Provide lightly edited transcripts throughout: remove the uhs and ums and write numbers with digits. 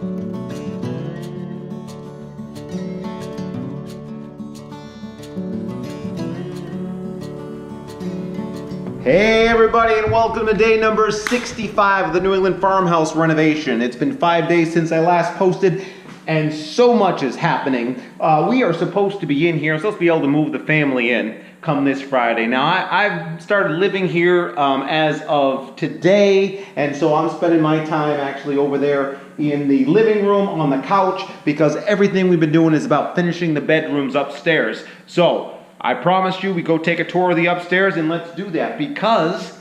Hey everybody, and welcome to day number 65 of the New England farmhouse renovation. It's been 5 days since I last posted, and so much is happening. We are supposed to be in here. I'm supposed to be able to move the family in come this Friday. Now, I've started living here as of today, and so I'm spending my time actually over there in the living room on the couch, because everything we've been doing is about finishing the bedrooms upstairs. So I promised you we go take a tour of the upstairs, and let's do that because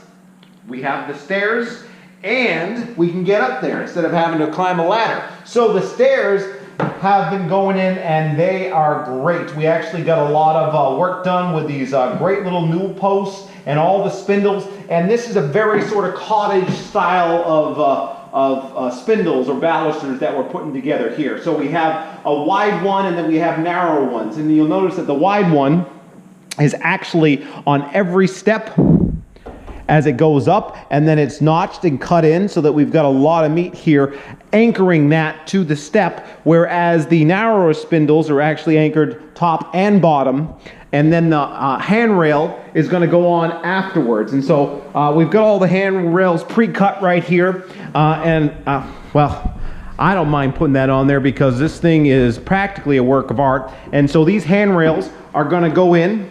we have the stairs and we can get up there instead of having to climb a ladder. So the stairs have been going in and they are great. We actually got a lot of work done with these great little newel posts and all the spindles, and this is a very sort of cottage style of spindles or balusters that we're putting together here. So we have a wide one and then we have narrow ones, and you'll notice that the wide one is actually on every step as it goes up, and then it's notched and cut in so that we've got a lot of meat here anchoring that to the step, whereas the narrower spindles are actually anchored top and bottom, and then the handrail is going to go on afterwards. And so we've got all the handrails pre-cut right here, well, I don't mind putting that on there because this thing is practically a work of art. And so these handrails are going to go in,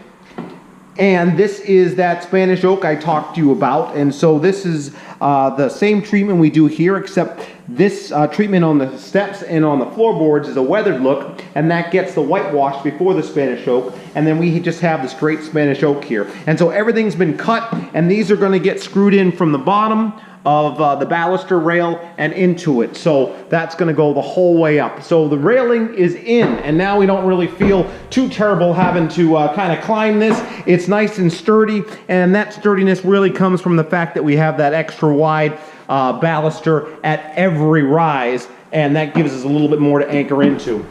and this is that Spanish oak I talked to you about. And so this is the same treatment we do here, except this treatment on the steps and on the floorboards is a weathered look, and that gets the whitewash before the Spanish oak, and then we just have the straight Spanish oak here. And so everything's been cut, and these are going to get screwed in from the bottom of the baluster rail and into it. So that's going to go the whole way up. So the railing is in, and now we don't really feel too terrible having to kind of climb this. It's nice and sturdy, and that sturdiness really comes from the fact that we have that extra wide baluster at every rise, and that gives us a little bit more to anchor into.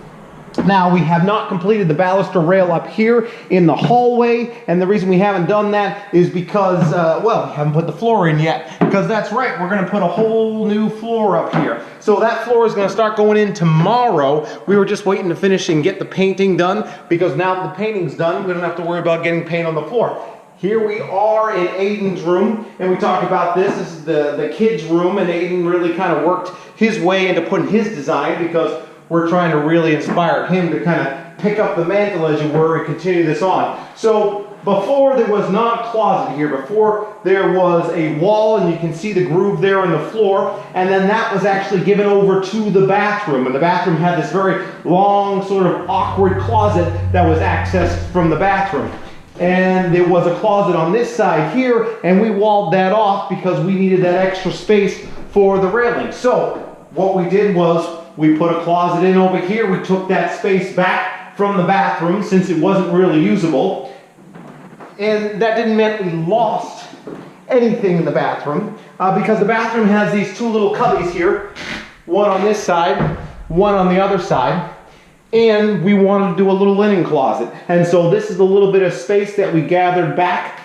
Now, we have not completed the baluster rail up here in the hallway, and the reason we haven't done that is because, well, we haven't put the floor in yet, because that's right, we're going to put a whole new floor up here. So that floor is going to start going in tomorrow. We were just waiting to finish and get the painting done, because now that the painting's done, we don't have to worry about getting paint on the floor. Here we are in Aiden's room, and we talked about this. This is the kids' room, and Aiden really kind of worked his way into putting his design, because we're trying to really inspire him to kind of pick up the mantle, as you were, and continue this on. So before there was not a closet here, before there was a wall, and you can see the groove there in the floor, and then that was actually given over to the bathroom, and the bathroom had this very long, sort of awkward closet that was accessed from the bathroom. And there was a closet on this side here, and we walled that off because we needed that extra space for the railing. So what we did was we put a closet in over here. We took that space back from the bathroom since it wasn't really usable. And that didn't mean we lost anything in the bathroom, because the bathroom has these two little cubbies here, one on this side, one on the other side. And we wanted to do a little linen closet. And so this is a little bit of space that we gathered back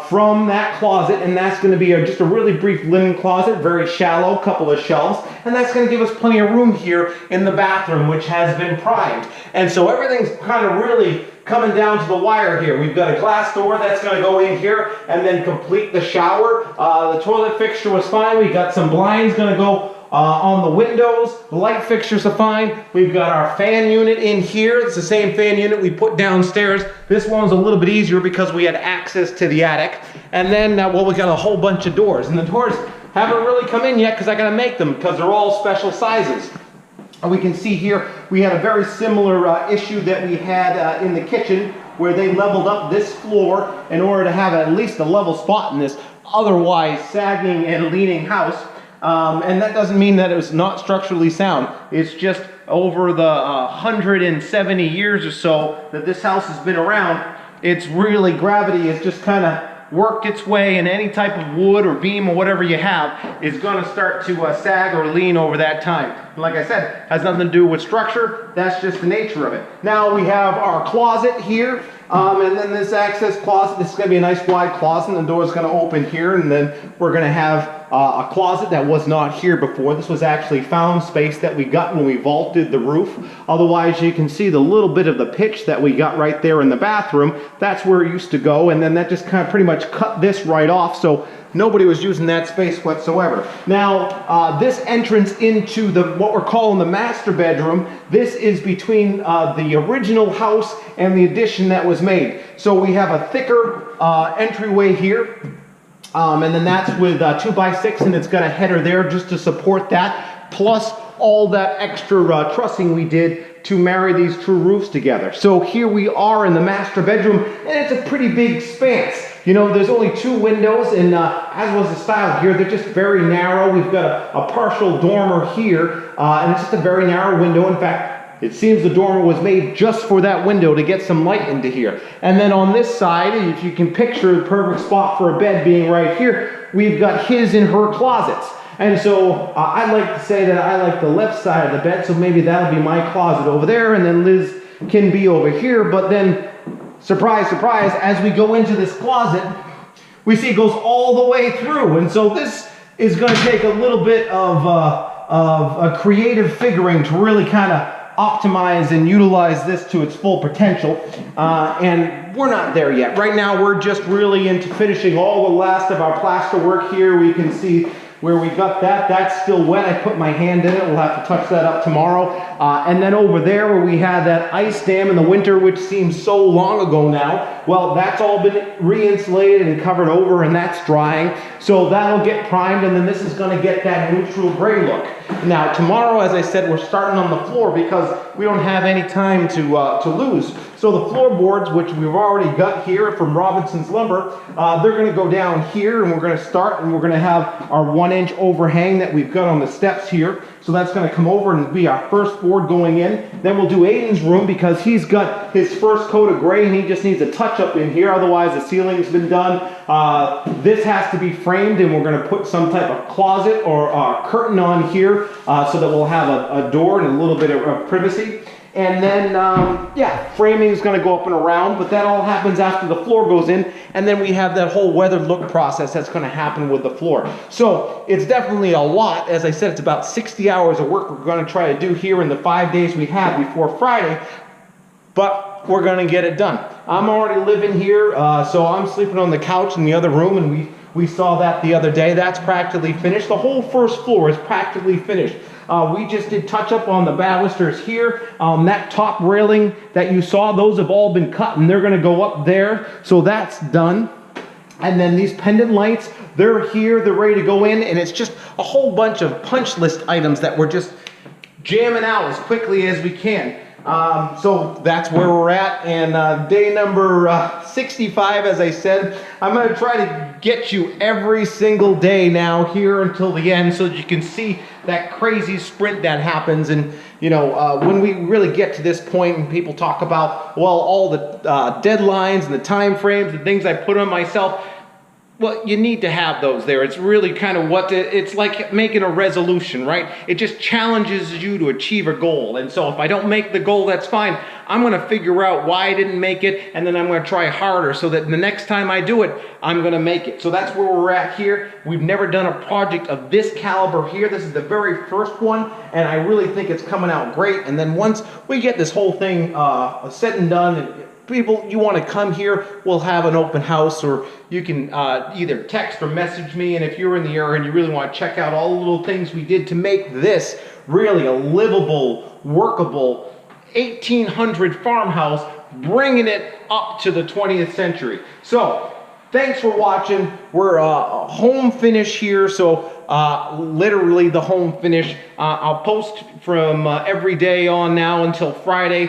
from that closet, and that's going to be just a really brief linen closet, very shallow, couple of shelves, and that's going to give us plenty of room here in the bathroom, which has been primed. And so everything's kind of really coming down to the wire here. We've got a glass door that's going to go in here and then complete the shower. The toilet fixture was fine. We got some blinds going to go on the windows. The light fixtures are fine. We've got our fan unit in here. It's the same fan unit we put downstairs. This one's a little bit easier because we had access to the attic. And then, well, we got a whole bunch of doors. And the doors haven't really come in yet because I got to make them because they're all special sizes. And we can see here we had a very similar issue that we had in the kitchen, where they leveled up this floor in order to have at least a level spot in this otherwise sagging and leaning house. And that doesn't mean that it was not structurally sound. It's just over the 170 years or so that this house has been around, it's really, gravity has just kind of worked its way, and any type of wood or beam or whatever you have is going to start to sag or lean over that time. And like I said, has nothing to do with structure. That's just the nature of it. Now we have our closet here, and then this access closet. This is going to be a nice wide closet, and the door is going to open here, and then we're going to have a closet that was not here before. This was actually found space that we got when we vaulted the roof. Otherwise, you can see the little bit of the pitch that we got right there in the bathroom. That's where it used to go, and then that just kind of pretty much cut this right off, so nobody was using that space whatsoever. Now, this entrance into what we're calling the master bedroom, this is between the original house and the addition that was made. So we have a thicker entryway here, and then that's with 2x6, and it's got a header there just to support that, plus all that extra trussing we did to marry these two roofs together. So here we are in the master bedroom, and it's a pretty big expanse. You know, there's only 2 windows, and as was the style here, they're just very narrow. We've got a partial dormer here, and it's just a very narrow window. In fact, it seems the dormer was made just for that window to get some light into here. And then on this side, if you can picture the perfect spot for a bed being right here, we've got his and her closets. And so I like to say that I like the left side of the bed, so maybe that'll be my closet over there, and then Liz can be over here. But then, surprise, surprise, as we go into this closet, we see it goes all the way through. And so this is going to take a little bit of a creative figuring to really kind of optimize and utilize this to its full potential. And we're not there yet. Right now, we're just really into finishing all the last of our plaster work here. We can see where we got that. That's still wet. I put my hand in it. We'll have to touch that up tomorrow. And then over there where we had that ice dam in the winter, which seems so long ago now, well, that's all been re-insulated and covered over, and that's drying. So that'll get primed, and then this is going to get that neutral gray look. Now tomorrow, as I said, we're starting on the floor because we don't have any time to lose. So the floorboards, which we've already got here from Robinson's Lumber, they're going to go down here, and we're going to start, and we're going to have our 1-inch overhang that we've got on the steps here. So that's going to come over and be our first board going in. Then we'll do Aiden's room because he's got his first coat of gray and he just needs a touch up in here. Otherwise the ceiling's been done. This has to be framed, and we're going to put some type of closet or curtain on here so that we'll have a door and a little bit of privacy. And then, yeah, framing is going to go up and around, but that all happens after the floor goes in, and then we have that whole weathered look process that's going to happen with the floor. So it's definitely a lot. As I said, it's about 60 hours of work we're going to try to do here in the 5 days we have before Friday, but we're going to get it done. I'm already living here, so I'm sleeping on the couch in the other room, and we saw that the other day. That's practically finished. The whole first floor is practically finished. We just did touch up on the balusters here. That top railing that you saw, those have all been cut, and they're going to go up there. So that's done. And then these pendant lights, they're here, they're ready to go in, and it's just a whole bunch of punch list items that we're just jamming out as quickly as we can. So that's where we're at, and day number 65, as I said. I'm going to try to get you every single day now here until the end so that you can see that crazy sprint that happens. And you know, when we really get to this point and people talk about, well, all the deadlines and the time frames and things I put on myself, well, you need to have those there. It's really kind of it's like making a resolution, right? It just challenges you to achieve a goal. And so if I don't make the goal, that's fine. I'm going to figure out why I didn't make it, and then I'm going to try harder so that the next time I do it, I'm going to make it. So that's where we're at here. We've never done a project of this caliber here. This is the very first one, and I really think it's coming out great. And then once we get this whole thing said and done, and people, you want to come here, we'll have an open house, or you can either text or message me. And if you're in the area and you really want to check out all the little things we did to make this really a livable, workable 1800 farmhouse, bringing it up to the 20th century. So thanks for watching. We're home finish here, so literally the home finish. I'll post from every day on now until Friday,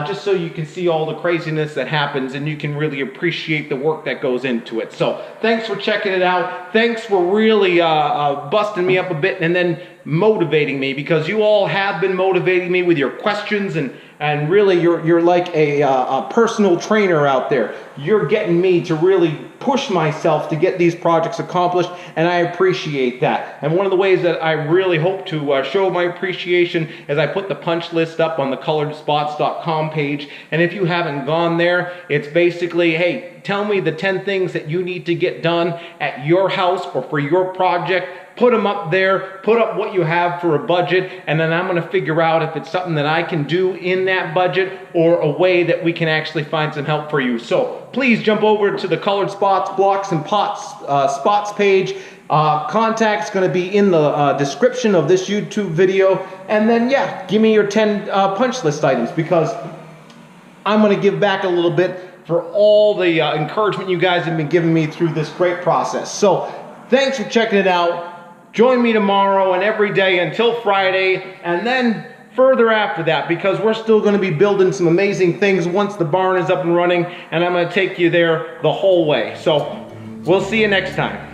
just so you can see all the craziness that happens and you can really appreciate the work that goes into it. So thanks for checking it out. Thanks for really busting me up a bit and then motivating me, because you all have been motivating me with your questions, and really you're like a personal trainer out there. You're getting me to really push myself to get these projects accomplished, and I appreciate that. And one of the ways that I really hope to show my appreciation is I put the punch list up on the coloredspots.com page, and if you haven't gone there, it's basically, hey, tell me the 10 things that you need to get done at your house or for your project put them up there, put up what you have for a budget, and then I'm gonna figure out if it's something that I can do in that budget or a way that we can actually find some help for you. So please jump over to the Colored Spots, Blocks and Pots Spots page. Contact's gonna be in the description of this YouTube video. And then yeah, give me your 10 punch list items, because I'm gonna give back a little bit for all the encouragement you guys have been giving me through this great process. So thanks for checking it out. Join me tomorrow and every day until Friday, and then further after that, because we're still going to be building some amazing things once the barn is up and running, and I'm going to take you there the whole way. So we'll see you next time.